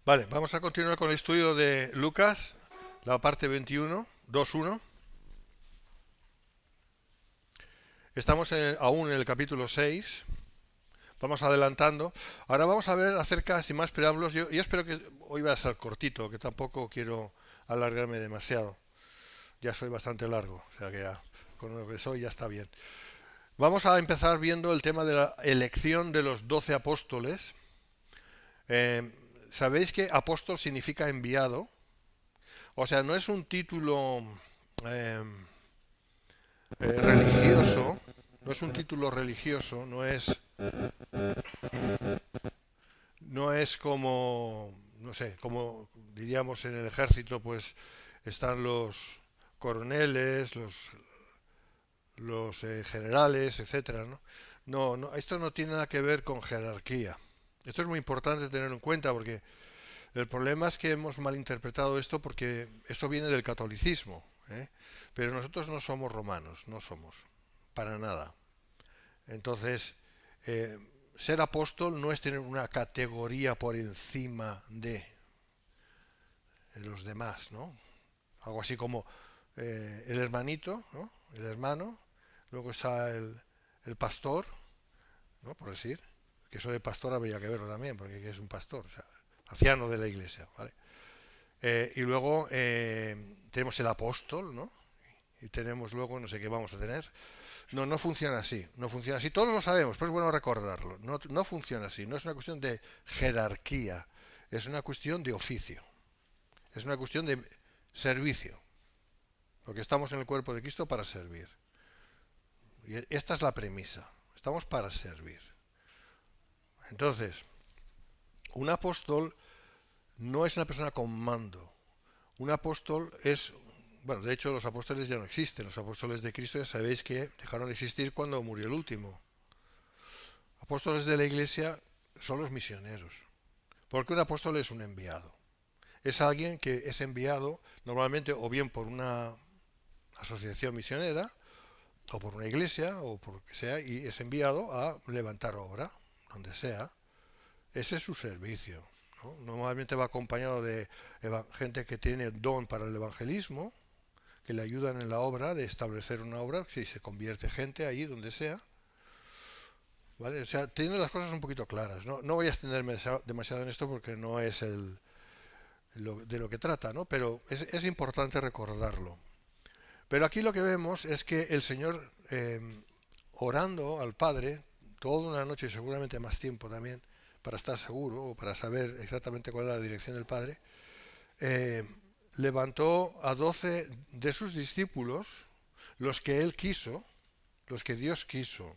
Vale, vamos a continuar con el estudio de Lucas, la parte 21, 2.1. Estamos aún en el capítulo 6. Vamos adelantando. Ahora vamos a ver acerca, sin más preámbulos, yo espero que hoy va a ser cortito, que tampoco quiero alargarme demasiado. Ya soy bastante largo, o sea que ya, con lo que soy ya está bien. Vamos a empezar viendo el tema de la elección de los 12 apóstoles. Eh, Sabéis que apóstol significa enviado. O sea, no es un título eh, religioso, no es un título religioso, no es como, no sé, como diríamos en el ejército, pues están los coroneles, los generales, etcétera, ¿no? No, esto no tiene nada que ver con jerarquía. Esto es muy importante tener en cuenta porque el problema es que hemos malinterpretado esto porque esto viene del catolicismo, ¿eh? Pero nosotros no somos romanos, no somos, para nada. Entonces, eh, ser apóstol no es tener una categoría por encima de los demás, ¿no? Algo así como el hermanito, ¿no? El hermano, luego está el pastor, ¿no? Por decir, que eso de pastor habría que verlo también, porque es un pastor, o sea, anciano de la iglesia, ¿vale? Y luego tenemos el apóstol, ¿no? Y tenemos luego, no sé qué vamos a tener. No funciona así, no funciona así. Todos lo sabemos, pero es bueno recordarlo. No funciona así, no es una cuestión de jerarquía, es una cuestión de oficio, es una cuestión de servicio. Porque estamos en el cuerpo de Cristo para servir. Y esta es la premisa, estamos para servir. Entonces, un apóstol no es una persona con mando. Un apóstol es, bueno, de hecho los apóstoles ya no existen. Los apóstoles de Cristo ya sabéis que dejaron de existir cuando murió el último. Apóstoles de la iglesia son los misioneros. Porque un apóstol es un enviado. Es alguien que es enviado normalmente o bien por una asociación misionera o por una iglesia o por lo que sea y es enviado a levantar obra, donde sea. Ese es su servicio, ¿no? Normalmente va acompañado de gente que tiene don para el evangelismo, que le ayudan en la obra de establecer una obra, si se convierte gente allí donde sea, ¿vale? O sea, teniendo las cosas un poquito claras, no voy a extenderme demasiado en esto porque no es de lo que trata, ¿no? Pero es importante recordarlo. Pero aquí lo que vemos es que el Señor, orando al Padre, toda una noche y seguramente más tiempo también, para estar seguro o para saber exactamente cuál es la dirección del Padre, eh, levantó a 12 de sus discípulos, los que él quiso, los que Dios quiso,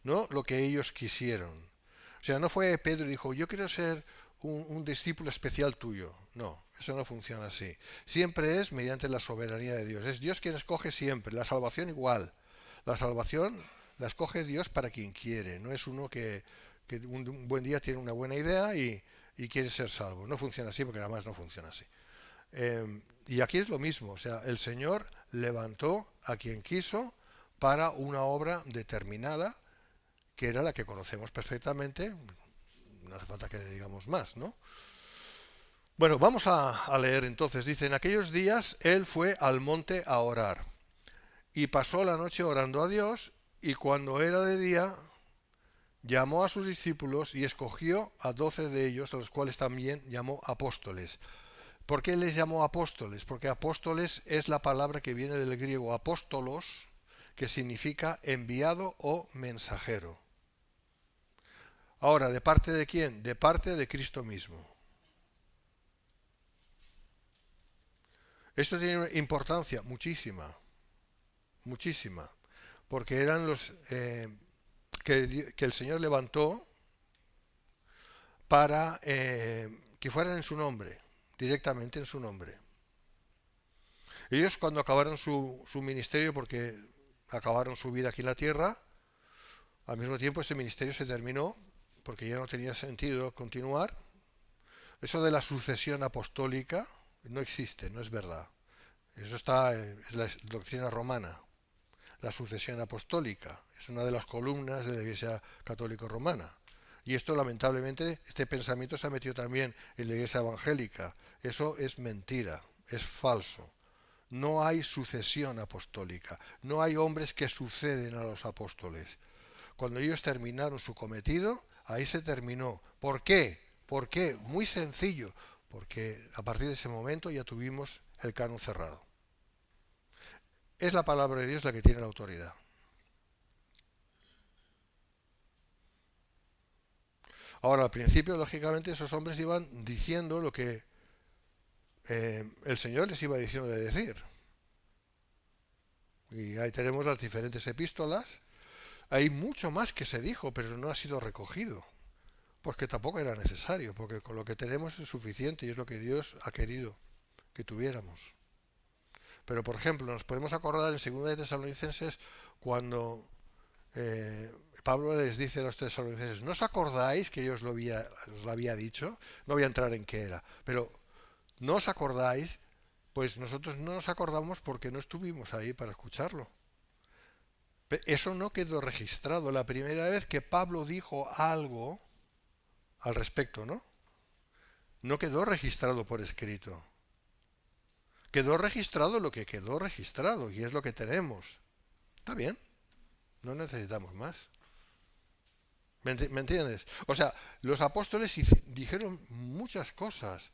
no lo que ellos quisieron. O sea, no fue Pedro y dijo, yo quiero ser un discípulo especial tuyo. No, eso no funciona así. Siempre es mediante la soberanía de Dios. Es Dios quien escoge siempre. La salvación igual. La salvación la escoge Dios para quien quiere. No es uno que un buen día tiene una buena idea y quiere ser salvo. No funciona así porque además no funciona así. Y aquí es lo mismo. O sea, el Señor levantó a quien quiso para una obra determinada que era la que conocemos perfectamente, no hace falta que digamos más, ¿no? Bueno, vamos a leer entonces. Dice, en aquellos días él fue al monte a orar y pasó la noche orando a Dios y cuando era de día llamó a sus discípulos y escogió a 12 de ellos, a los cuales también llamó apóstoles. ¿Por qué les llamó apóstoles? Porque apóstoles es la palabra que viene del griego apóstolos, que significa enviado o mensajero. Ahora, ¿de parte de quién? De parte de Cristo mismo. Esto tiene una importancia muchísima, muchísima, porque eran los que el Señor levantó para que fueran en su nombre, directamente en su nombre. Ellos cuando acabaron su ministerio, porque acabaron su vida aquí en la tierra, al mismo tiempo ese ministerio se terminó, porque ya no tenía sentido continuar. Eso de la sucesión apostólica no existe, no es verdad. Eso es la doctrina romana. La sucesión apostólica es una de las columnas de la Iglesia Católica Romana. Y esto, lamentablemente, este pensamiento se ha metido también en la iglesia evangélica. Eso es mentira, es falso. No hay sucesión apostólica, no hay hombres que suceden a los apóstoles. Cuando ellos terminaron su cometido, ahí se terminó. ¿Por qué? ¿Por qué? Muy sencillo, porque a partir de ese momento ya tuvimos el canon cerrado. Es la palabra de Dios la que tiene la autoridad. Ahora, al principio, lógicamente, esos hombres iban diciendo lo que el Señor les iba diciendo de decir. Y ahí tenemos las diferentes epístolas. Hay mucho más que se dijo, pero no ha sido recogido. Porque tampoco era necesario, porque con lo que tenemos es suficiente y es lo que Dios ha querido que tuviéramos. Pero, por ejemplo, nos podemos acordar en 2 de Tesalonicenses cuando Pablo les dice a los tesalonicenses: ¿no os acordáis que yo os lo había dicho? No voy a entrar en qué era, pero ¿no os acordáis? Pues nosotros no nos acordamos porque no estuvimos ahí para escucharlo. Eso no quedó registrado. La primera vez que Pablo dijo algo al respecto, ¿no? No quedó registrado por escrito. Quedó registrado lo que quedó registrado y es lo que tenemos. Está bien, no necesitamos más. ¿Me entiendes? O sea, los apóstoles dijeron muchas cosas.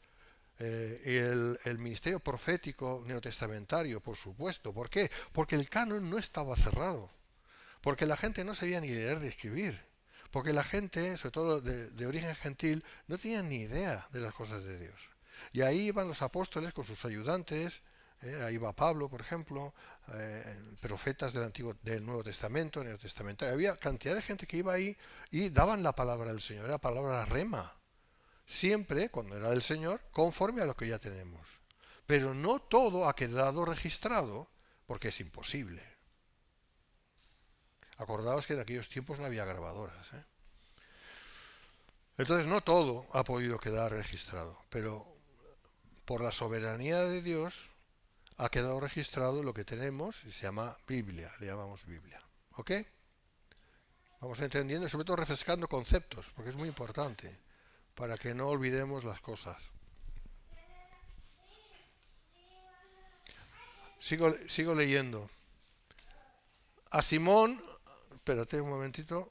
El ministerio profético neotestamentario, por supuesto. ¿Por qué? Porque el canon no estaba cerrado. Porque la gente no sabía ni leer ni escribir. Porque la gente, sobre todo de origen gentil, no tenía ni idea de las cosas de Dios. Y ahí iban los apóstoles con sus ayudantes. Ahí va Pablo, por ejemplo, profetas del Nuevo Testamento, neotestamentario. Había cantidad de gente que iba ahí y daban la palabra del Señor, la palabra rema. Siempre, cuando era del Señor, conforme a lo que ya tenemos. Pero no todo ha quedado registrado, porque es imposible. Acordaos que en aquellos tiempos no había grabadoras. Entonces no todo ha podido quedar registrado, pero por la soberanía de Dios ha quedado registrado lo que tenemos y se llama Biblia, le llamamos Biblia. ¿Ok? Vamos entendiendo y sobre todo refrescando conceptos, porque es muy importante, para que no olvidemos las cosas. Sigo leyendo. A Simón, espérate un momentito.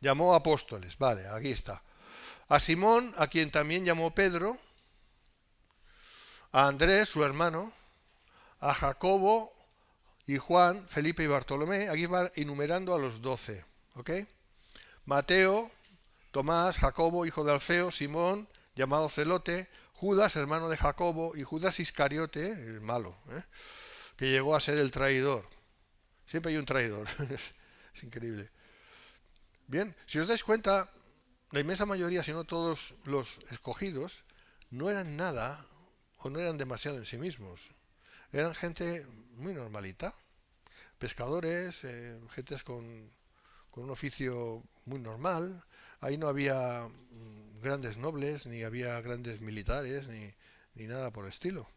Llamó apóstoles, vale, aquí está. A Simón, a quien también llamó Pedro, a Andrés, su hermano, a Jacobo y Juan, Felipe y Bartolomé. Aquí va enumerando a los 12, ¿ok? Mateo, Tomás, Jacobo, hijo de Alfeo, Simón, llamado Celote, Judas, hermano de Jacobo, y Judas Iscariote, el malo, que llegó a ser el traidor. Siempre hay un traidor. Es increíble. Bien, si os dais cuenta, la inmensa mayoría, si no todos los escogidos, no eran nada o no eran demasiado en sí mismos. Eran gente muy normalita, pescadores, gentes con un oficio muy normal. Ahí no había grandes nobles, ni había grandes militares, ni nada por el estilo.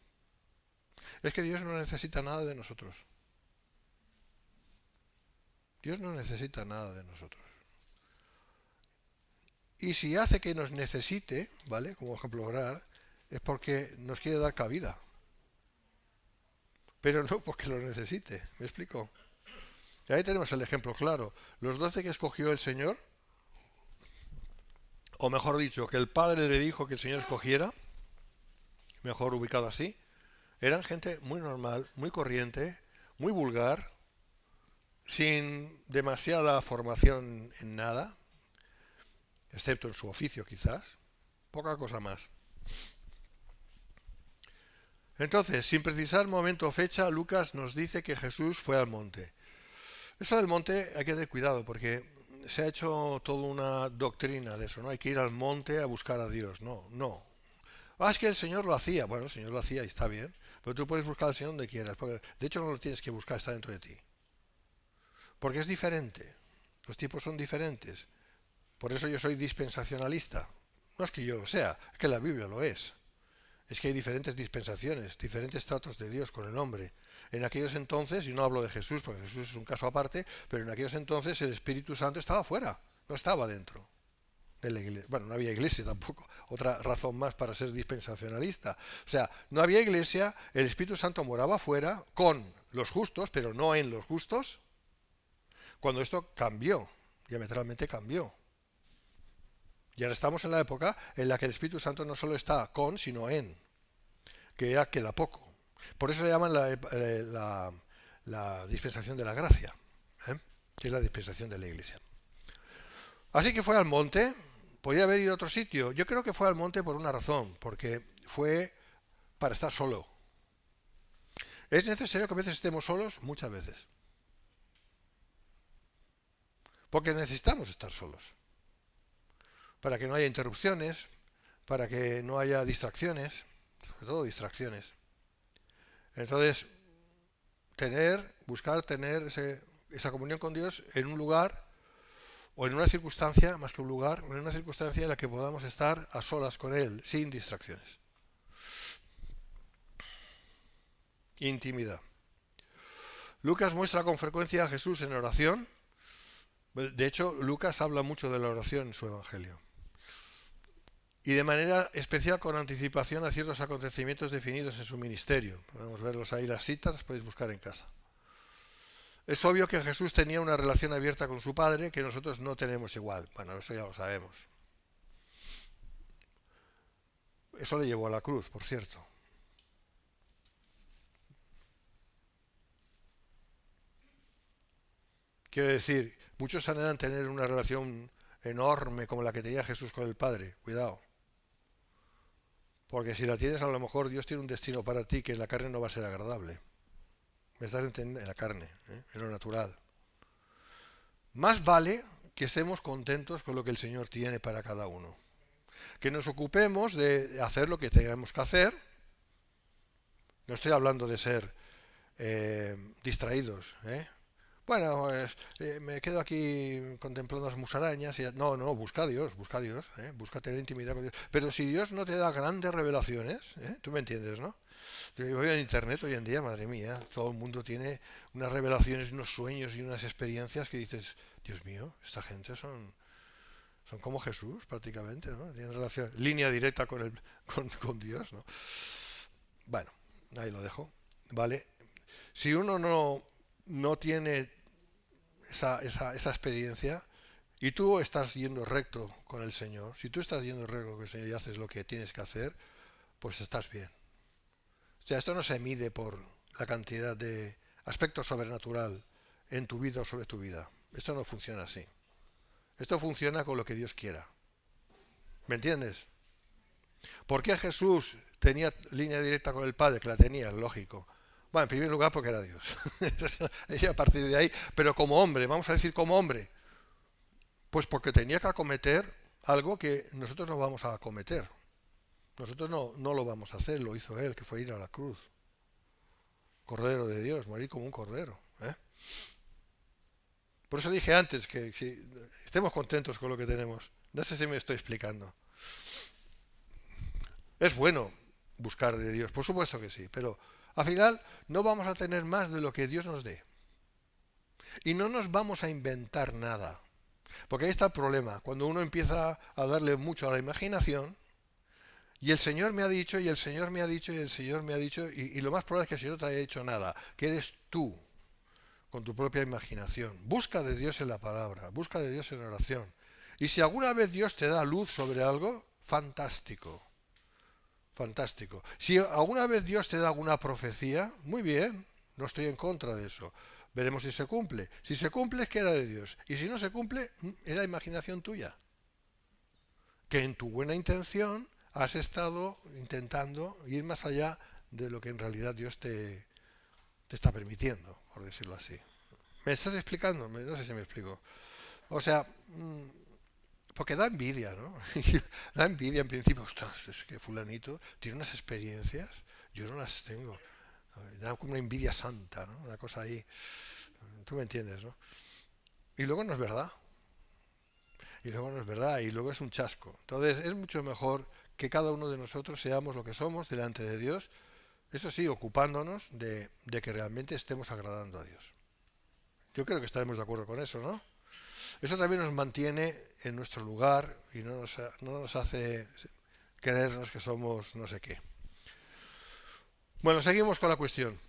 Es que Dios no necesita nada de nosotros. Dios no necesita nada de nosotros. Y si hace que nos necesite, ¿vale? Como ejemplo orar, es porque nos quiere dar cabida. Pero no porque lo necesite. ¿Me explico? Y ahí tenemos el ejemplo claro. Los 12 que escogió el Señor, o mejor dicho, que el Padre le dijo que el Señor escogiera, mejor ubicado así, eran gente muy normal, muy corriente, muy vulgar, sin demasiada formación en nada, excepto en su oficio quizás, poca cosa más. Entonces, sin precisar momento o fecha, Lucas nos dice que Jesús fue al monte. Eso del monte hay que tener cuidado porque se ha hecho toda una doctrina de eso, ¿no? Hay que ir al monte a buscar a Dios. No, no. Ah, es que el Señor lo hacía. Bueno, el Señor lo hacía y está bien. Pero tú puedes buscar al Señor donde quieras. Porque de hecho no lo tienes que buscar, está dentro de ti. Porque es diferente. Los tiempos son diferentes. Por eso yo soy dispensacionalista. No es que yo lo sea, es que la Biblia lo es. Es que hay diferentes dispensaciones, diferentes tratos de Dios con el hombre. En aquellos entonces, y no hablo de Jesús, porque Jesús es un caso aparte, pero en aquellos entonces el Espíritu Santo estaba fuera, no estaba dentro de la iglesia. Bueno, no había iglesia tampoco, otra razón más para ser dispensacionalista. O sea, no había iglesia, el Espíritu Santo moraba fuera con los justos, pero no en los justos, cuando esto cambió, diametralmente cambió. Y ahora estamos en la época en la que el Espíritu Santo no solo está con, sino en, que ya queda poco. Por eso le llaman la dispensación de la gracia, ¿eh? Que es la dispensación de la iglesia. Así que fue al monte, podía haber ido a otro sitio. Yo creo que fue al monte por una razón, porque fue para estar solo. ¿Es necesario que a veces estemos solos? Muchas veces. Porque necesitamos estar solos. Para que no haya interrupciones, para que no haya distracciones, sobre todo distracciones. Entonces, buscar tener esa comunión con Dios en un lugar o en una circunstancia, más que un lugar, en una circunstancia en la que podamos estar a solas con Él, sin distracciones. Intimidad. Lucas muestra con frecuencia a Jesús en oración. De hecho, Lucas habla mucho de la oración en su Evangelio. Y de manera especial con anticipación a ciertos acontecimientos definidos en su ministerio. Podemos verlos ahí, las citas, las podéis buscar en casa. Es obvio que Jesús tenía una relación abierta con su Padre que nosotros no tenemos igual. Bueno, eso ya lo sabemos. Eso le llevó a la cruz, por cierto. Quiero decir, muchos anhelan tener una relación enorme como la que tenía Jesús con el Padre. Cuidado. Porque si la tienes, a lo mejor Dios tiene un destino para ti que en la carne no va a ser agradable. ¿Me estás entendiendo? En la carne, en lo natural. Más vale que estemos contentos con lo que el Señor tiene para cada uno. Que nos ocupemos de hacer lo que tengamos que hacer. No estoy hablando de ser distraídos. Bueno, me quedo aquí contemplando las musarañas. No, busca a Dios, busca tener intimidad con Dios. Pero si Dios no te da grandes revelaciones, tú me entiendes, ¿no? Yo voy en internet hoy en día, madre mía, todo el mundo tiene unas revelaciones, unos sueños y unas experiencias que dices, Dios mío, esta gente son como Jesús prácticamente, ¿no? Tienen relación, línea directa con Dios, ¿no? Bueno, ahí lo dejo, ¿vale? Si uno no tiene esa experiencia y tú estás yendo recto con el Señor, si tú estás yendo recto con el Señor y haces lo que tienes que hacer, pues estás bien. O sea, esto no se mide por la cantidad de aspecto sobrenatural en tu vida o sobre tu vida. Esto no funciona así. Esto funciona con lo que Dios quiera. ¿Me entiendes? ¿Por qué Jesús tenía línea directa con el Padre? Que la tenía, lógico. Bueno, en primer lugar porque era Dios. Y a partir de ahí, pero como hombre, vamos a decir como hombre, pues porque tenía que acometer algo que nosotros no vamos a acometer. Nosotros no lo vamos a hacer, lo hizo Él, que fue ir a la cruz. Cordero de Dios, morir como un cordero. Por eso dije antes que estemos contentos con lo que tenemos. No sé si me estoy explicando. Es bueno buscar de Dios, por supuesto que sí, pero al final no vamos a tener más de lo que Dios nos dé. Y no nos vamos a inventar nada. Porque ahí está el problema. Cuando uno empieza a darle mucho a la imaginación, y el Señor me ha dicho, y el Señor me ha dicho, y el Señor me ha dicho, y lo más probable es que el Señor no te haya dicho nada, que eres tú, con tu propia imaginación. Busca de Dios en la palabra, busca de Dios en la oración. Y si alguna vez Dios te da luz sobre algo, fantástico. Fantástico. Si alguna vez Dios te da alguna profecía, muy bien, no estoy en contra de eso. Veremos si se cumple. Si se cumple es que era de Dios. Y si no se cumple, era imaginación tuya. Que en tu buena intención has estado intentando ir más allá de lo que en realidad Dios te está permitiendo, por decirlo así. ¿Me estás explicando? No sé si me explico. O sea, porque da envidia, ¿no? Da envidia en principio. Ostras, es que fulanito tiene unas experiencias, yo no las tengo. Da como una envidia santa, ¿no? Una cosa ahí. Tú me entiendes, ¿no? Y luego no es verdad. Y luego no es verdad. Y luego es un chasco. Entonces es mucho mejor que cada uno de nosotros seamos lo que somos delante de Dios, eso sí, ocupándonos de que realmente estemos agradando a Dios. Yo creo que estaremos de acuerdo con eso, ¿no? Eso también nos mantiene en nuestro lugar y no nos hace creernos que somos no sé qué. Bueno, seguimos con la cuestión.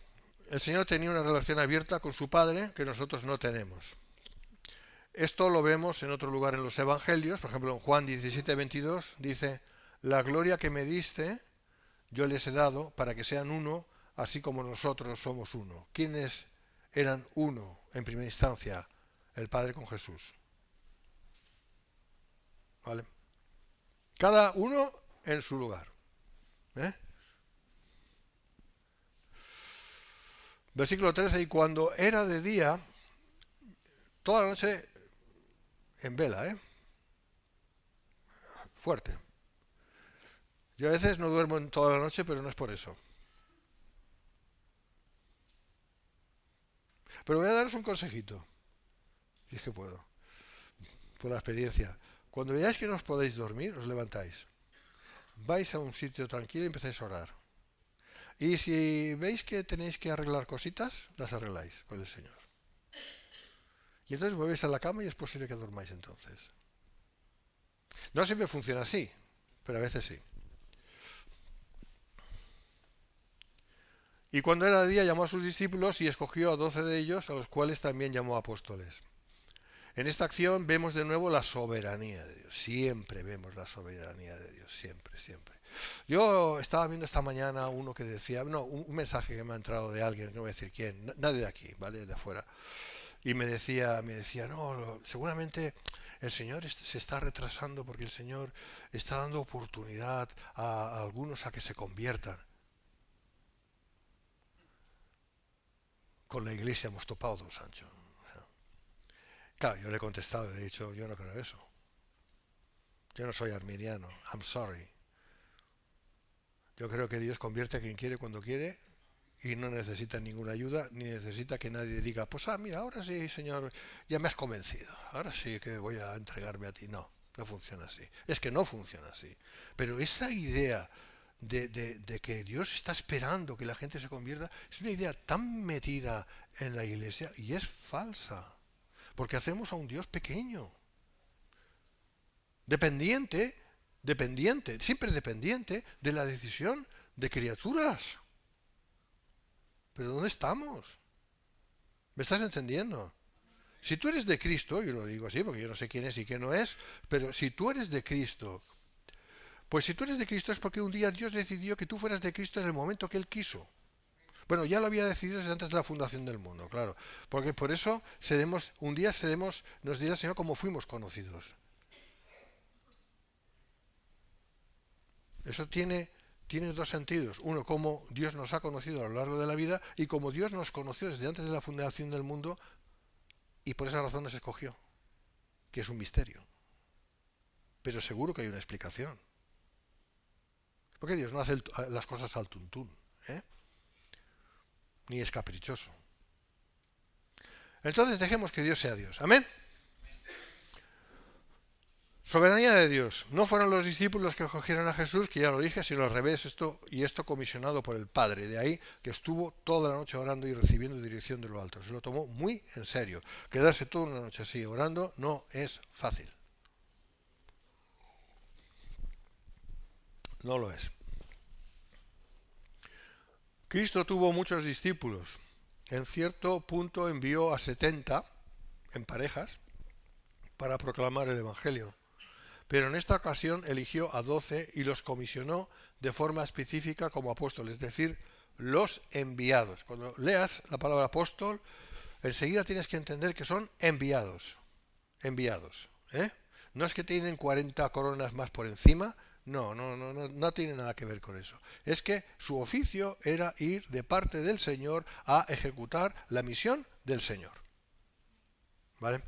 El Señor tenía una relación abierta con su Padre que nosotros no tenemos. Esto lo vemos en otro lugar en los Evangelios, por ejemplo en Juan 17:22 dice: la gloria que me diste yo les he dado para que sean uno, así como nosotros somos uno. ¿Quiénes eran uno en primera instancia? El Padre con Jesús. ¿Vale? Cada uno en su lugar. ¿Eh? Versículo 13: y cuando era de día, toda la noche en vela, fuerte. Yo a veces no duermo en toda la noche, pero no es por eso. Pero voy a daros un consejito, si es que puedo, por la experiencia. Cuando veáis que no os podéis dormir, os levantáis. Vais a un sitio tranquilo y empezáis a orar. Y si veis que tenéis que arreglar cositas, las arregláis con el Señor. Y entonces volvéis a la cama y es posible que dormáis entonces. No siempre funciona así, pero a veces sí. Y cuando era de día llamó a sus discípulos y escogió a 12 de ellos, a los cuales también llamó apóstoles. En esta acción vemos de nuevo la soberanía de Dios. Siempre vemos la soberanía de Dios, siempre, siempre. Yo estaba viendo esta mañana uno que decía, no, un mensaje que me ha entrado de alguien, no voy a decir quién, nadie de aquí, ¿vale? De afuera. Y me decía, no, seguramente el Señor se está retrasando porque el Señor está dando oportunidad a algunos a que se conviertan. Con la iglesia hemos topado, don Sancho. Claro, yo le he contestado, le he dicho, yo no creo eso. Yo no soy arminiano, I'm sorry. Yo creo que Dios convierte a quien quiere cuando quiere y no necesita ninguna ayuda, ni necesita que nadie diga, pues mira, ahora sí, Señor, ya me has convencido, ahora sí que voy a entregarme a ti. No, no funciona así. Es que no funciona así. Pero esa idea de que Dios está esperando que la gente se convierta es una idea tan metida en la iglesia y es falsa. Porque hacemos a un Dios pequeño, dependiente, siempre dependiente de la decisión de criaturas. ¿Pero dónde estamos? ¿Me estás entendiendo? Si tú eres de Cristo, yo lo digo así porque yo no sé quién es y quién no es, pero si tú eres de Cristo, pues si tú eres de Cristo es porque un día Dios decidió que tú fueras de Cristo en el momento que Él quiso. Bueno, ya lo había decidido desde antes de la fundación del mundo, claro. Porque por eso un día nos dirá el Señor cómo fuimos conocidos. Eso tiene dos sentidos. Uno, cómo Dios nos ha conocido a lo largo de la vida y cómo Dios nos conoció desde antes de la fundación del mundo y por esa razón nos escogió, que es un misterio. Pero seguro que hay una explicación. Porque Dios no hace las cosas al tuntún, ni es caprichoso. Entonces dejemos que Dios sea Dios. Amén. Soberanía de Dios. No fueron los discípulos que escogieron a Jesús, que ya lo dije, sino al revés, esto comisionado por el Padre. De ahí que estuvo toda la noche orando y recibiendo dirección de lo alto. Se lo tomó muy en serio. Quedarse toda una noche así orando no es fácil. No lo es. Cristo tuvo muchos discípulos. En cierto punto envió a 70 en parejas para proclamar el Evangelio. Pero en esta ocasión eligió a 12 y los comisionó de forma específica como apóstoles, es decir, los enviados. Cuando leas la palabra apóstol, enseguida tienes que entender que son enviados. Enviados. No es que tienen 40 coronas más por encima, no tiene nada que ver con eso. Es que su oficio era ir de parte del Señor a ejecutar la misión del Señor. ¿Vale?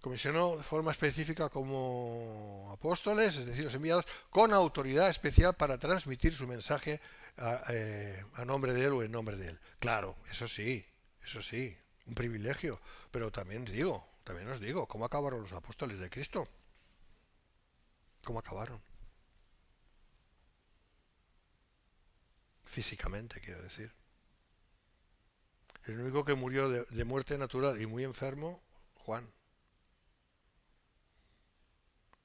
Comisionó de forma específica como apóstoles, es decir, los enviados, con autoridad especial para transmitir su mensaje a nombre de Él o en nombre de Él. Claro, eso sí, un privilegio. Pero también os digo, ¿cómo acabaron los apóstoles de Cristo? ¿Cómo acabaron? físicamente, quiero decir. El único que murió de muerte natural y muy enfermo, Juan.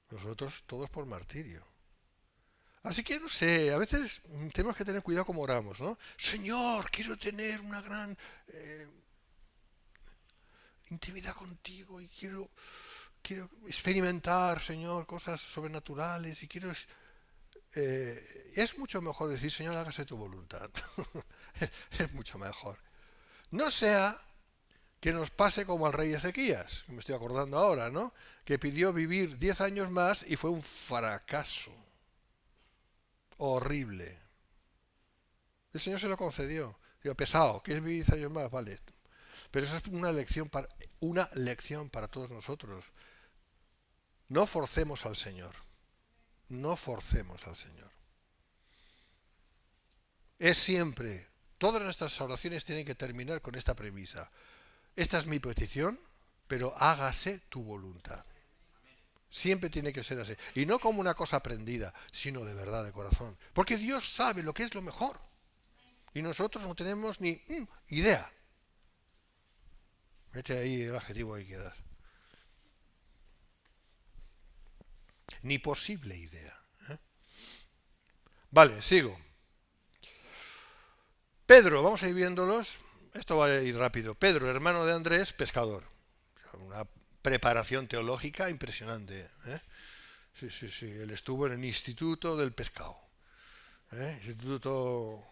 Los otros todos por martirio. Así que no sé, a veces tenemos que tener cuidado como oramos, ¿no? Señor, quiero tener una gran intimidad contigo y quiero experimentar, Señor, cosas sobrenaturales y quiero... es mucho mejor decir, Señor, hágase tu voluntad. Es mucho mejor. No sea que nos pase como al rey Ezequías, que me estoy acordando ahora, ¿no? Que pidió vivir 10 años más y fue un fracaso horrible. El Señor se lo concedió. Digo, pesado, ¿quieres vivir 10 años más? Vale. Pero eso es una lección para todos nosotros. No forcemos al Señor. No forcemos al Señor. Es siempre, todas nuestras oraciones tienen que terminar con esta premisa. Esta es mi petición, pero hágase tu voluntad. Siempre tiene que ser así. Y no como una cosa aprendida, sino de verdad, de corazón. Porque Dios sabe lo que es lo mejor. Y nosotros no tenemos ni idea. Mete ahí el adjetivo que quieras. Ni posible idea. Vale, sigo. Pedro, vamos a ir viéndolos. Esto va a ir rápido. Pedro, hermano de Andrés, pescador. Una preparación teológica impresionante. Sí, sí, sí. Él estuvo en el Instituto del Pescado. Instituto...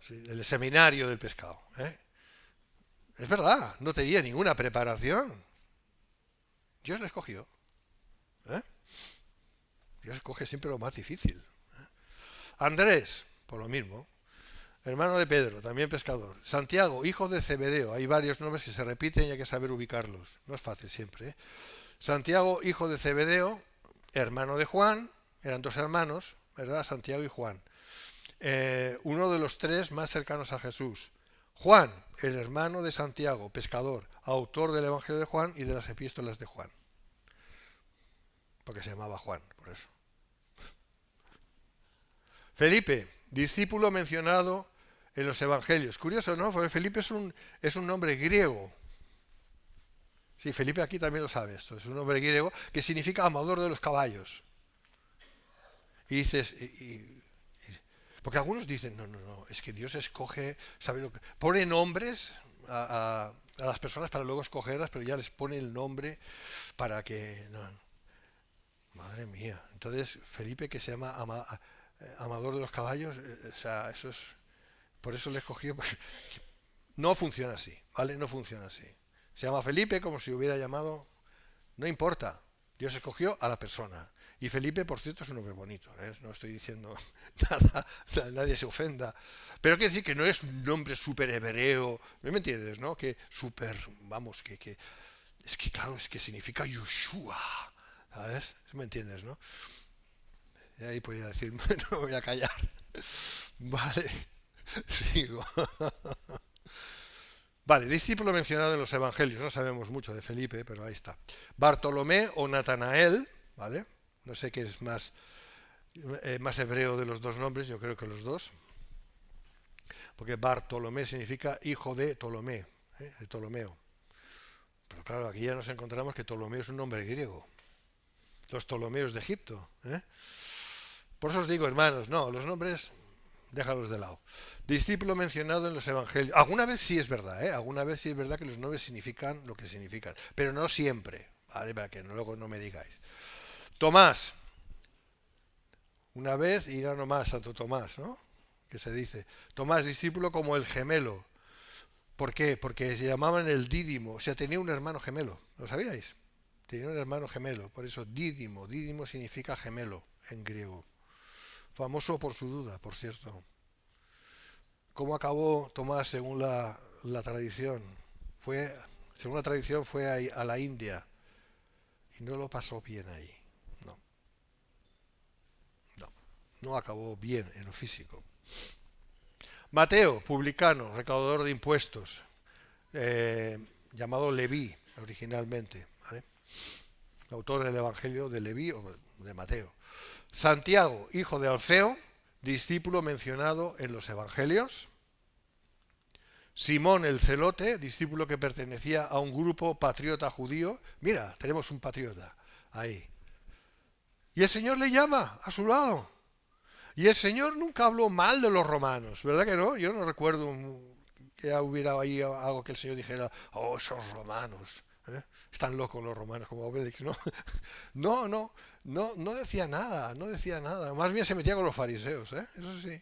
Sí, el seminario del pescado. Es verdad, no tenía ninguna preparación. Dios le escogió. Dios escoge siempre lo más difícil. Andrés, por lo mismo. Hermano de Pedro, también pescador. Santiago, hijo de Zebedeo. Hay varios nombres que se repiten y hay que saber ubicarlos. No es fácil siempre. Santiago, hijo de Zebedeo, hermano de Juan. Eran dos hermanos, ¿verdad? Santiago y Juan. Uno de los tres más cercanos a Jesús. Juan, el hermano de Santiago, pescador, autor del Evangelio de Juan y de las epístolas de Juan. Porque se llamaba Juan, por eso. Felipe, discípulo mencionado en los Evangelios. Curioso, ¿no? Porque Felipe es un nombre griego. Sí, Felipe aquí también lo sabe esto. Es un nombre griego que significa amador de los caballos. Y dices... porque algunos dicen, no, es que Dios escoge, sabe lo que... Pone nombres a las personas para luego escogerlas, pero ya les pone el nombre para que... No. Madre mía. Entonces, Felipe, que se llama amador de los caballos, o sea, eso es... Por eso le escogió... No funciona así, ¿vale? No funciona así. Se llama Felipe como si hubiera llamado... No importa. Dios escogió a la persona. Y Felipe, por cierto, es un nombre bonito. No estoy diciendo nada, nadie se ofenda. Pero quiere decir que no es un nombre súper hebreo. ¿No me entiendes, no? Que súper, vamos, que... Es que, claro, es que significa Yoshua. ¿Sabes? ¿Me entiendes, no? Y ahí podía decir, no voy a callar. Vale, sigo. Vale, discípulo mencionado en los evangelios. No sabemos mucho de Felipe, pero ahí está. Bartolomé o Natanael, ¿vale? No sé qué es más hebreo de los dos nombres, yo creo que los dos. Porque Bartolomé significa hijo de Ptolomé, de Ptolomeo. Pero claro, aquí ya nos encontramos que Ptolomeo es un nombre griego. Los Ptolomeos de Egipto. Por eso os digo, hermanos, no, los nombres, déjalos de lado. Discípulo mencionado en los evangelios. Alguna vez sí es verdad, alguna vez sí es verdad que los nombres significan lo que significan, pero no siempre, ¿vale? Para que luego no me digáis. Tomás. Una vez y no más, Santo Tomás, ¿no? Que se dice. Tomás, discípulo como el gemelo. ¿Por qué? Porque se llamaban el Dídimo, o sea, tenía un hermano gemelo. ¿Lo sabíais? Tenía un hermano gemelo, por eso Dídimo. Dídimo significa gemelo en griego. Famoso por su duda, por cierto. ¿Cómo acabó Tomás según la tradición? Según la tradición fue a la India y no lo pasó bien ahí. No acabó bien en lo físico. Mateo, publicano, recaudador de impuestos, llamado Leví originalmente, ¿vale? Autor del Evangelio de Leví o de Mateo. Santiago, hijo de Alfeo, discípulo mencionado en los evangelios. Simón el Celote, discípulo que pertenecía a un grupo patriota judío. Mira, tenemos un patriota ahí. Y el Señor le llama a su lado. Y el Señor nunca habló mal de los romanos, ¿verdad que no? Yo no recuerdo que hubiera ahí algo que el Señor dijera, oh, esos romanos, ¿eh? Están locos los romanos como Obélix, ¿no? No decía nada, no decía nada. Más bien se metía con los fariseos, ¿eh? Eso sí,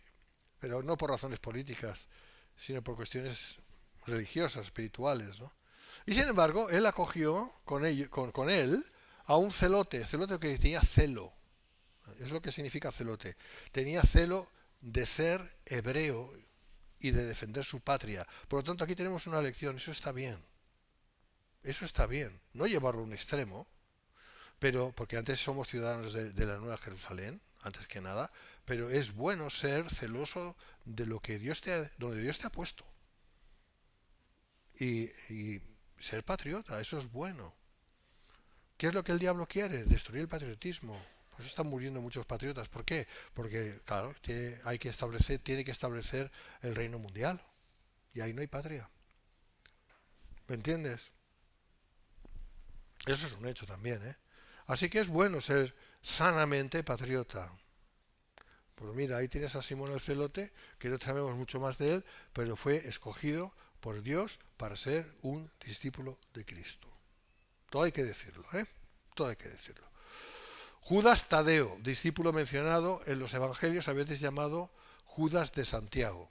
pero no por razones políticas, sino por cuestiones religiosas, espirituales, ¿no? Y sin embargo, él acogió con él a un celote que tenía celo. Es lo que significa celote. Tenía celo de ser hebreo y de defender su patria. Por lo tanto, aquí tenemos una lección. Eso está bien. Eso está bien. No llevarlo a un extremo, pero porque antes somos ciudadanos de la Nueva Jerusalén, antes que nada, pero es bueno ser celoso de lo que donde Dios te ha puesto. Y ser patriota, eso es bueno. ¿Qué es lo que el diablo quiere? Destruir el patriotismo. Por eso están muriendo muchos patriotas. ¿Por qué? Porque, claro, tiene que establecer el reino mundial. Y ahí no hay patria. ¿Me entiendes? Eso es un hecho también, ¿eh? Así que es bueno ser sanamente patriota. Pues mira, ahí tienes a Simón el Celote, que no sabemos mucho más de él, pero fue escogido por Dios para ser un discípulo de Cristo. Todo hay que decirlo, ¿eh? Todo hay que decirlo. Judas Tadeo, discípulo mencionado en los evangelios, a veces llamado Judas de Santiago.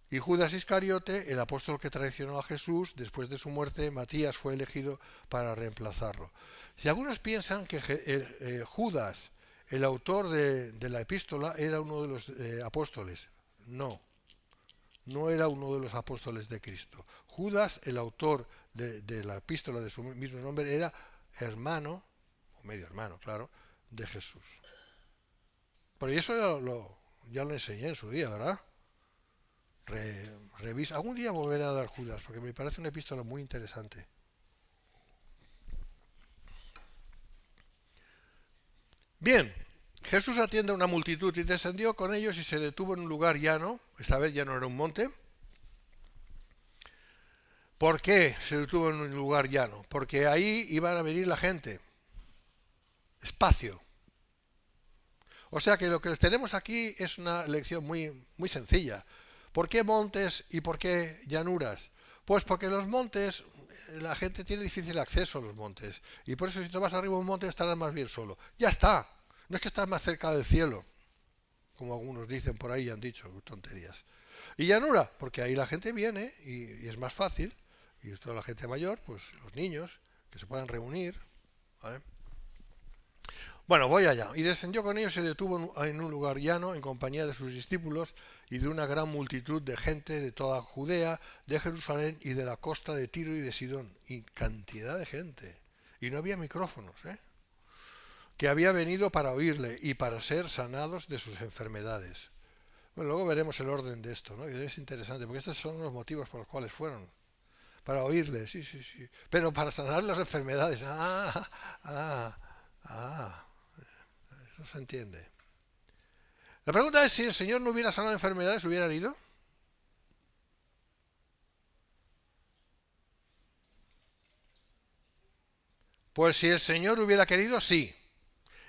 Y Judas Iscariote, el apóstol que traicionó a Jesús, después de su muerte, Matías fue elegido para reemplazarlo. Si algunos piensan que Judas, el autor de la epístola, era uno de los apóstoles, no era uno de los apóstoles de Cristo. Judas, el autor de la epístola de su mismo nombre, era hermano, o medio hermano, claro, de Jesús. Pero eso ya lo enseñé en su día, ¿verdad? Revisa. Algún día volveré a dar Judas, porque me parece una epístola muy interesante. Bien, Jesús atiende a una multitud y descendió con ellos y se detuvo en un lugar llano. Esta vez ya no era un monte. ¿Por qué se detuvo en un lugar llano? Porque ahí iban a venir la gente. Espacio. O sea que lo que tenemos aquí es una lección muy, muy sencilla. ¿Por qué montes y por qué llanuras? Pues porque los montes, la gente tiene difícil acceso a los montes. Y por eso si te vas arriba de un monte estarás más bien solo. Ya está. No es que estás más cerca del cielo, como algunos dicen por ahí y han dicho tonterías. Y llanura, porque ahí la gente viene y es más fácil. Y toda la gente mayor, pues los niños, que se puedan reunir, ¿vale? Bueno, voy allá. Y descendió con ellos y se detuvo en un lugar llano en compañía de sus discípulos y de una gran multitud de gente de toda Judea, de Jerusalén y de la costa de Tiro y de Sidón. Y cantidad de gente. Y no había micrófonos, ¿eh? Que había venido para oírle y para ser sanados de sus enfermedades. Bueno, luego veremos el orden de esto, ¿no? Y es interesante, porque estos son los motivos por los cuales fueron. Para oírle, sí. Pero para sanar las enfermedades. Eso se entiende. La pregunta es si el Señor no hubiera sanado enfermedades, ¿hubieran ido? Pues si el Señor hubiera querido, sí.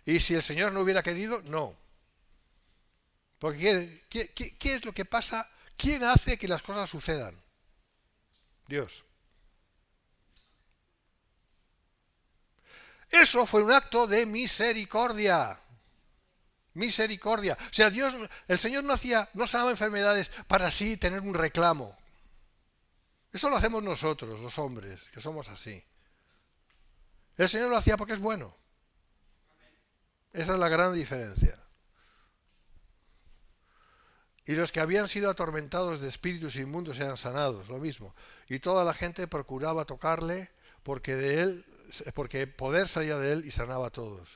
Y si el Señor no hubiera querido, no. Porque ¿qué es lo que pasa? ¿Quién hace que las cosas sucedan? Dios. Eso fue un acto de misericordia. Misericordia. O sea, el Señor no sanaba enfermedades para así tener un reclamo. Eso lo hacemos nosotros, los hombres, que somos así. El Señor lo hacía porque es bueno. Esa es la gran diferencia. Y los que habían sido atormentados de espíritus inmundos eran sanados, lo mismo. Y toda la gente procuraba tocarle porque poder salía de él y sanaba a todos.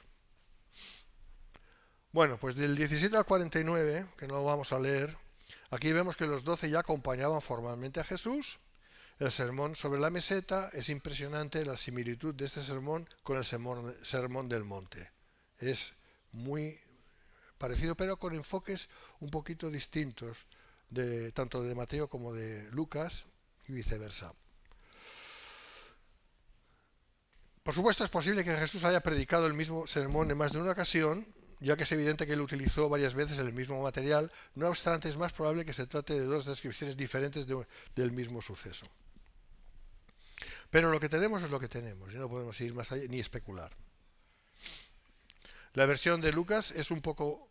Bueno, pues del 17 al 49, que no lo vamos a leer, aquí vemos que los 12 ya acompañaban formalmente a Jesús. El sermón sobre la meseta, es impresionante la similitud de este sermón con el sermón del monte. Es muy parecido, pero con enfoques un poquito distintos, tanto de Mateo como de Lucas y viceversa. Por supuesto, es posible que Jesús haya predicado el mismo sermón en más de una ocasión, ya que es evidente que él utilizó varias veces el mismo material. No obstante, es más probable que se trate de dos descripciones diferentes del mismo suceso. Pero lo que tenemos es lo que tenemos, y no podemos ir más allá ni especular. La versión de Lucas es un poco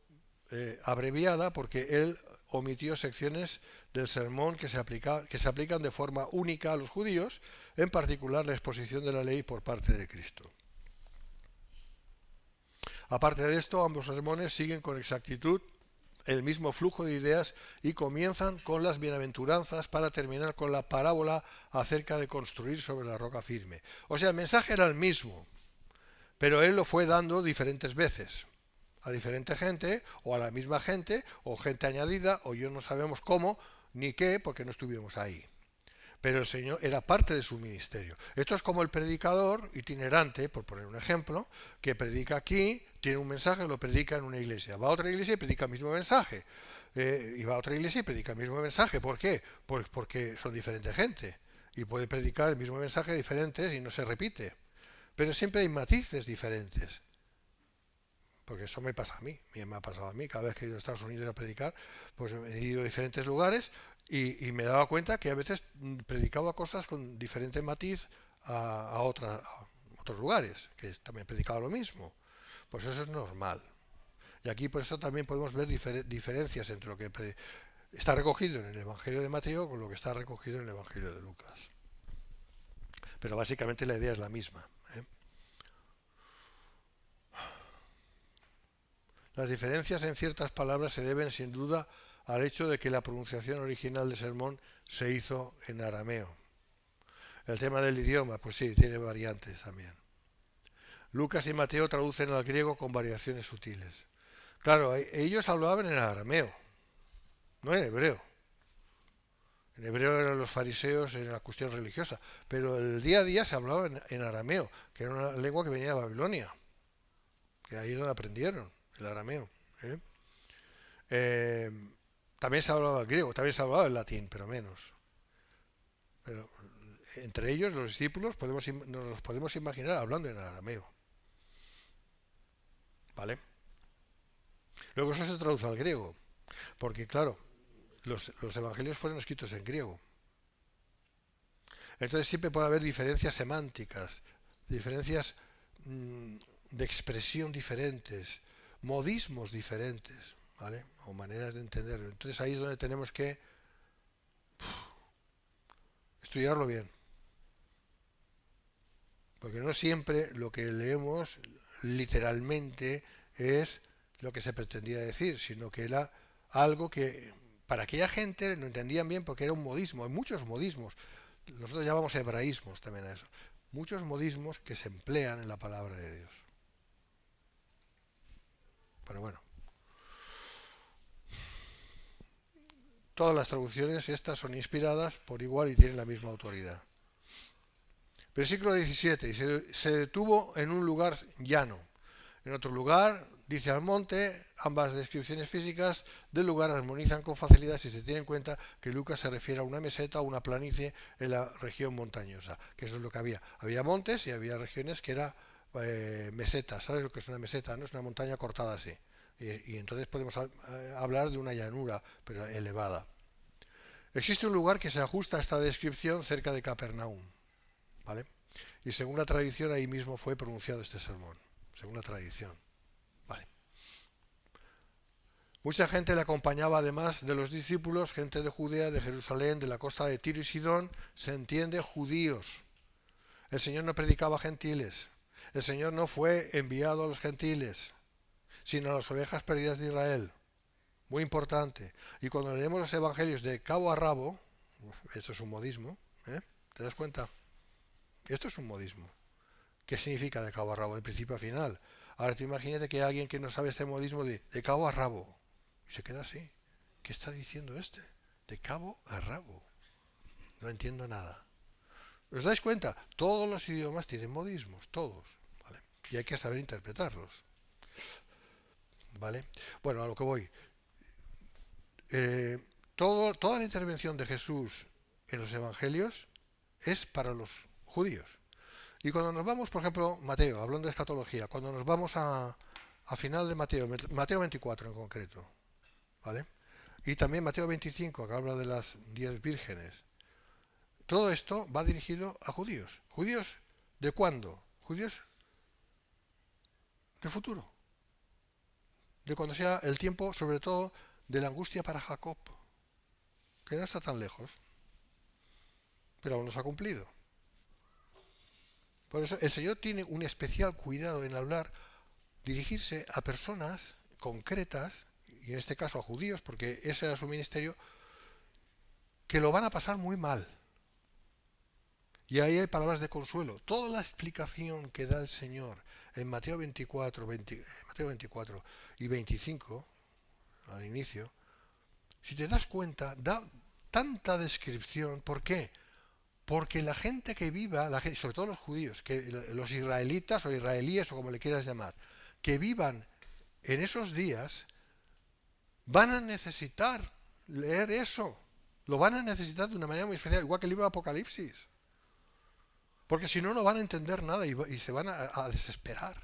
abreviada porque él omitió secciones del sermón que se aplican de forma única a los judíos, en particular la exposición de la ley por parte de Cristo. Aparte de esto, ambos sermones siguen con exactitud el mismo flujo de ideas y comienzan con las bienaventuranzas para terminar con la parábola acerca de construir sobre la roca firme. O sea, el mensaje era el mismo, pero él lo fue dando diferentes veces, a diferente gente, o a la misma gente, o gente añadida, o yo no sabemos cómo, ni qué, porque no estuvimos ahí. Pero el Señor era parte de su ministerio. Esto es como el predicador itinerante, por poner un ejemplo, que predica aquí, tiene un mensaje, lo predica en una iglesia. Va a otra iglesia y predica el mismo mensaje. Y va a otra iglesia y predica el mismo mensaje. ¿Por qué? Pues porque son diferente gente. Y puede predicar el mismo mensaje diferentes y no se repite. Pero siempre hay matices diferentes. Porque eso me pasa a mí, me ha pasado a mí. Cada vez que he ido a Estados Unidos a predicar, pues he ido a diferentes lugares y me daba cuenta que a veces predicaba cosas con diferente matiz a otros lugares, que también predicaba lo mismo. Pues eso es normal. Y aquí por eso también podemos ver diferencias entre lo que está recogido en el Evangelio de Mateo con lo que está recogido en el Evangelio de Lucas. Pero básicamente la idea es la misma. Las diferencias en ciertas palabras se deben sin duda al hecho de que la pronunciación original del sermón se hizo en arameo. El tema del idioma, pues sí, tiene variantes también. Lucas y Mateo traducen al griego con variaciones sutiles. Claro, ellos hablaban en arameo, no en hebreo. En hebreo eran los fariseos en la cuestión religiosa, pero el día a día se hablaba en arameo, que era una lengua que venía de Babilonia, que ahí es donde aprendieron el arameo. También se hablaba el griego, también se hablaba el latín, pero menos. Pero entre ellos, los discípulos, nos los podemos imaginar hablando en arameo. ¿Vale? Luego eso se traduce al griego, porque claro, los evangelios fueron escritos en griego. Entonces siempre puede haber diferencias semánticas, diferencias de expresión diferentes, modismos diferentes, ¿vale? O maneras de entenderlo. Entonces ahí es donde tenemos que estudiarlo bien. Porque no siempre lo que leemos literalmente es lo que se pretendía decir, sino que era algo que para aquella gente no entendían bien porque era un modismo. Hay muchos modismos. Nosotros llamamos hebraísmos también a eso. Muchos modismos que se emplean en la palabra de Dios. Pero bueno. Todas las traducciones estas son inspiradas por igual y tienen la misma autoridad. Versículo 17. Y se detuvo en un lugar llano. En otro lugar, dice al monte. Ambas descripciones físicas del lugar armonizan con facilidad si se tiene en cuenta que Lucas se refiere a una meseta o una planicie en la región montañosa, que eso es lo que había. Había montes y había regiones que era mesetas. ¿Sabes lo que es una meseta? No es una montaña cortada así. Y entonces podemos hablar de una llanura, pero elevada. Existe un lugar que se ajusta a esta descripción cerca de Capernaum, ¿vale? Y según la tradición ahí mismo fue pronunciado este sermón, según la tradición, ¿vale? Mucha gente le acompañaba además de los discípulos, gente de Judea, de Jerusalén, de la costa de Tiro y Sidón, se entiende judíos. El Señor no predicaba a gentiles, el Señor no fue enviado a los gentiles, sino a las ovejas perdidas de Israel. Muy importante. Y cuando leemos los evangelios de cabo a rabo, esto es un modismo, ¿te das cuenta? Esto es un modismo. ¿Qué significa de cabo a rabo, de principio a final? Ahora tú imagínate que hay alguien que no sabe este modismo de cabo a rabo. Y se queda así. ¿Qué está diciendo este? De cabo a rabo. No entiendo nada. ¿Os dais cuenta? Todos los idiomas tienen modismos, todos. ¿Vale? Y hay que saber interpretarlos. ¿vale? Bueno, a lo que voy. Toda la intervención de Jesús en los evangelios es para los judíos. Y cuando nos vamos, por ejemplo, Mateo, hablando de escatología, cuando nos vamos a final de Mateo, Mateo 24 en concreto, ¿vale? Y también Mateo 25, que habla de las 10 vírgenes. Todo esto va dirigido a judíos. ¿Judíos de cuándo? Judíos del futuro. De cuando sea el tiempo, sobre todo, de la angustia para Jacob, que no está tan lejos, pero aún no se ha cumplido. Por eso el Señor tiene un especial cuidado en hablar, dirigirse a personas concretas, y en este caso a judíos, porque ese era su ministerio, que lo van a pasar muy mal. Y ahí hay palabras de consuelo. Toda la explicación que da el Señor en Mateo 24, Mateo 24 y 25, al inicio, si te das cuenta, da tanta descripción. ¿Por qué? Porque la gente que viva, sobre todo los judíos, los israelitas o israelíes o como le quieras llamar, que vivan en esos días, van a necesitar leer eso. Lo van a necesitar de una manera muy especial, igual que el libro de Apocalipsis. Porque si no, no van a entender nada y se van a desesperar.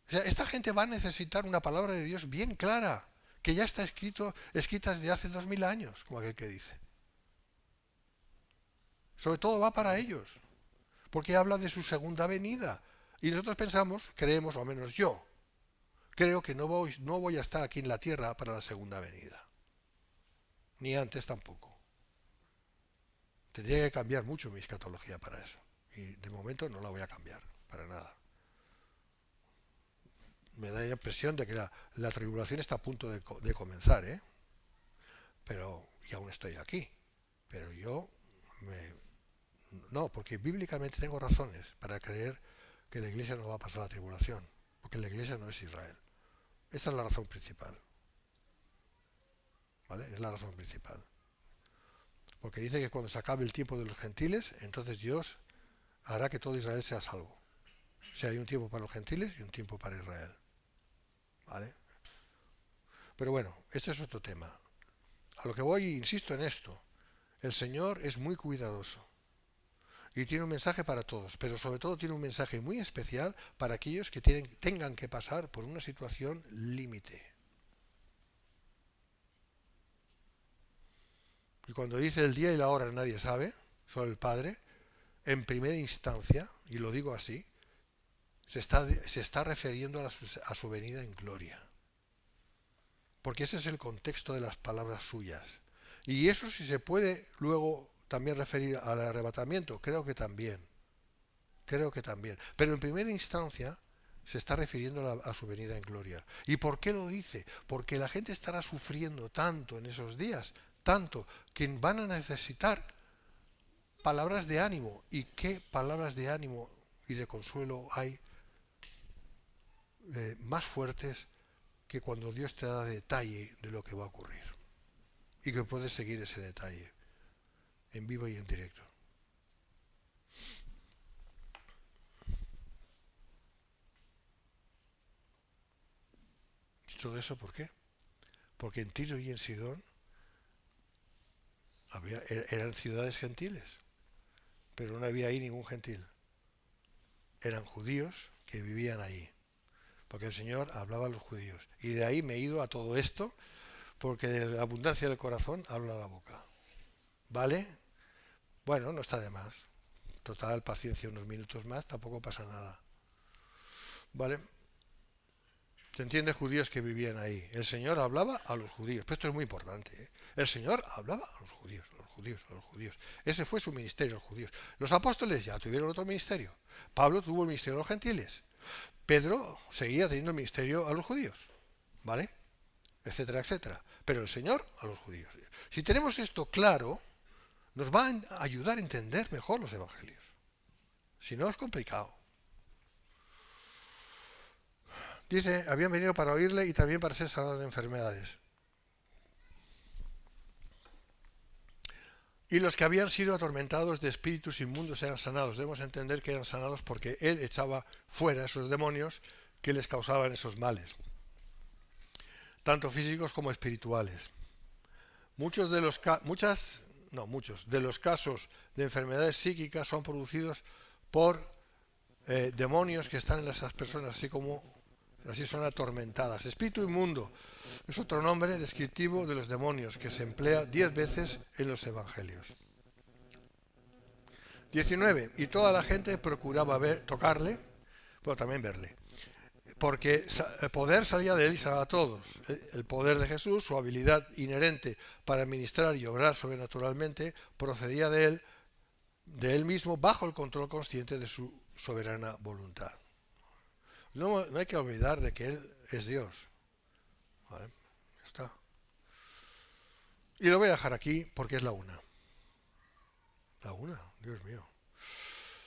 O sea, esta gente va a necesitar una palabra de Dios bien clara, que ya está escrita desde hace 2000 años, como aquel que dice. Sobre todo va para ellos, porque habla de su segunda venida. Y nosotros creemos, o al menos yo, creo que no voy a estar aquí en la tierra para la segunda venida. Ni antes tampoco. Tendría que cambiar mucho mi escatología para eso. Y de momento no la voy a cambiar, para nada. Me da la impresión de que la tribulación está a punto de comenzar, ¿eh? Y aún estoy aquí. Pero no, porque bíblicamente tengo razones para creer que la iglesia no va a pasar la tribulación, porque la iglesia no es Israel. Esa es la razón principal. ¿Vale? Es la razón principal. Porque dice que cuando se acabe el tiempo de los gentiles, entonces Dios hará que todo Israel sea salvo. O sea, hay un tiempo para los gentiles y un tiempo para Israel. ¿Vale? Pero bueno, este es otro tema. A lo que voy, insisto en esto. El Señor es muy cuidadoso. Y tiene un mensaje para todos, pero sobre todo tiene un mensaje muy especial para aquellos que tengan que pasar por una situación límite. Y cuando dice el día y la hora nadie sabe, solo el Padre, en primera instancia, y lo digo así, se está refiriendo a su venida en gloria. Porque ese es el contexto de las palabras suyas. Y eso sí se puede luego también referir al arrebatamiento, creo que también. Pero en primera instancia se está refiriendo a su venida en gloria. ¿Y por qué lo dice? Porque la gente estará sufriendo tanto en esos días, tanto, que van a necesitar palabras de ánimo. ¿Y qué palabras de ánimo y de consuelo hay más fuertes que cuando Dios te da detalle de lo que va a ocurrir? Y que puedes seguir ese detalle en vivo y en directo. ¿Y todo eso por qué? Porque en Tiro y en Sidón eran ciudades gentiles, pero no había ahí ningún gentil. Eran judíos que vivían ahí, porque el Señor hablaba a los judíos. Y de ahí me he ido a todo esto, porque de la abundancia del corazón habla la boca. ¿Vale? Bueno, no está de más. Total, paciencia, unos minutos más, tampoco pasa nada. ¿Vale? ¿Se entiende? Judíos que vivían ahí. El Señor hablaba a los judíos. Pero esto es muy importante, ¿eh? El Señor hablaba a los judíos, a los judíos, a los judíos. Ese fue su ministerio, los judíos. Los apóstoles ya tuvieron otro ministerio. Pablo tuvo el ministerio a los gentiles. Pedro seguía teniendo el ministerio a los judíos. ¿Vale? Etcétera, etcétera. Pero el Señor a los judíos. Si tenemos esto claro, nos va a ayudar a entender mejor los evangelios. Si no, es complicado. Dice, habían venido para oírle y también para ser sanados de enfermedades. Y los que habían sido atormentados de espíritus inmundos eran sanados. Debemos entender que eran sanados porque él echaba fuera esos demonios que les causaban esos males. tanto físicos como espirituales. Muchos de los casos de enfermedades psíquicas son producidos por demonios que están en esas personas, así son atormentadas. Espíritu inmundo es otro nombre descriptivo de los demonios que se emplea 10 veces en los evangelios. 19. Y toda la gente procuraba tocarle, pero también verle, porque el poder salía de él y sanaba a todos. El poder de Jesús, su habilidad inherente para administrar y obrar sobrenaturalmente, procedía de él mismo, bajo el control consciente de su soberana voluntad. No hay que olvidar de que Él es Dios. ¿Vale? Ya está. Y lo voy a dejar aquí porque es la una. La una, Dios mío.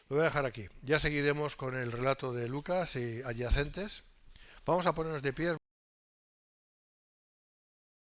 Lo voy a dejar aquí. Ya seguiremos con el relato de Lucas y adyacentes. Vamos a ponernos de pie.